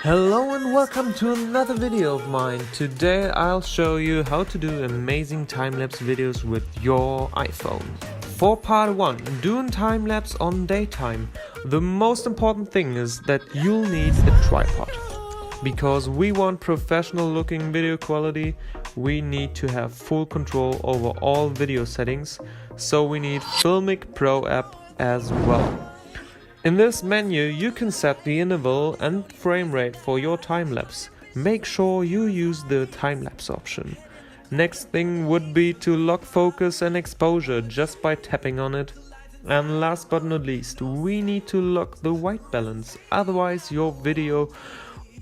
Hello and welcome to another video of mine. Today I'll show you how to do amazing time-lapse videos with your iPhone. For part 1, doing time-lapse on daytime, the most important thing is that you'll need a tripod. Because we want professional looking video quality, we need to have full control over all video settings, so we need Filmic Pro app as well. In this menu you can set the interval and frame rate for your time-lapse. Make sure you use the time-lapse option. Next thing would be to lock focus and exposure just by tapping on it. And last but not least, we need to lock the white balance, otherwise your video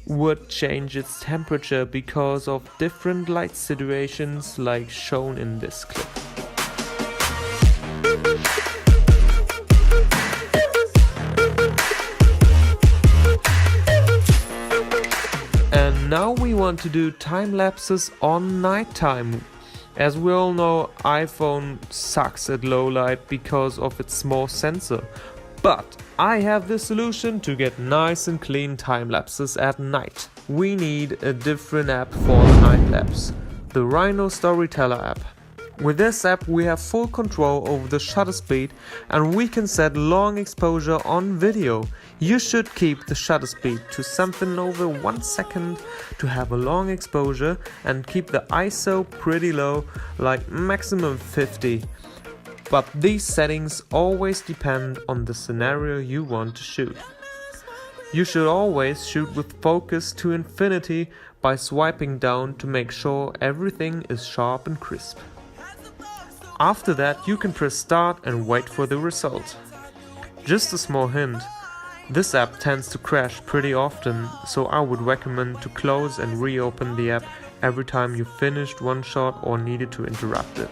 would change its temperature because of different light situations like shown in this clip. And now we want to do time lapses on nighttime. As we all know, iPhone sucks at low light because of its small sensor. But I have the solution to get nice and clean time lapses at night. We need a different app for night lapse, the Rhino Storyteller App. With this app we have full control over the shutter speed and we can set long exposure on video. You should keep the shutter speed to something over 1 second to have a long exposure and keep the ISO pretty low, like maximum 50. But these settings always depend on the scenario you want to shoot. You should always shoot with focus to infinity by swiping down to make sure everything is sharp and crisp. After that you can press start and wait for the result. Just a small hint, this app tends to crash pretty often, so I would recommend to close and reopen the app every time you finished one shot or needed to interrupt it.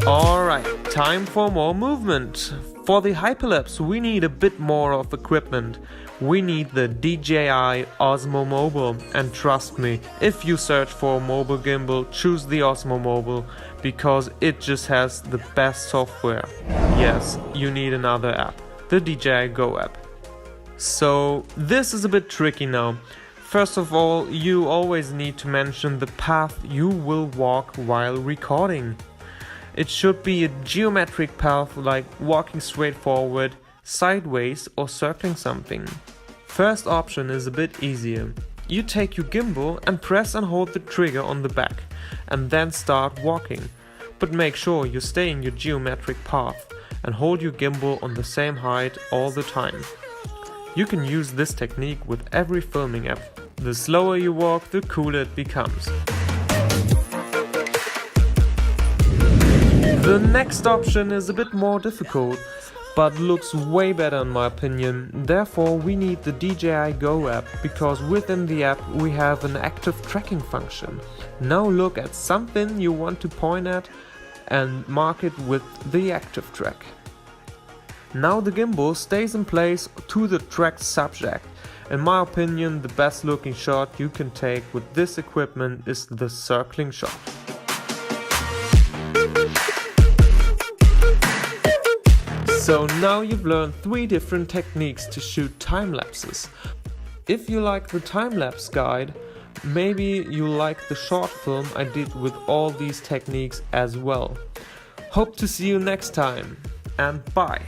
Alright, time for more movement. For the hyperlapse we need a bit more of equipment. We need the DJI Osmo Mobile, and trust me, if you search for a mobile gimbal, choose the Osmo Mobile because it just has the best software. Yes, you need another app, the DJI Go app. So this is a bit tricky now. First of all, you always need to mention the path you will walk while recording. It should be a geometric path like walking straight forward, sideways or circling something. First option is a bit easier. You take your gimbal and press and hold the trigger on the back and then start walking. But make sure you stay in your geometric path and hold your gimbal on the same height all the time. You can use this technique with every filming app. The slower you walk, the cooler it becomes. The next option is a bit more difficult, but looks way better in my opinion. Therefore we need the DJI Go app, because within the app we have an active tracking function. Now look at something you want to point at and mark it with the active track. Now the gimbal stays in place to the tracked subject. In my opinion, the best looking shot you can take with this equipment is the circling shot. So now you've learned 3 different techniques to shoot time lapses. If you like the time lapse guide, maybe you like the short film I did with all these techniques as well. Hope to see you next time, and bye!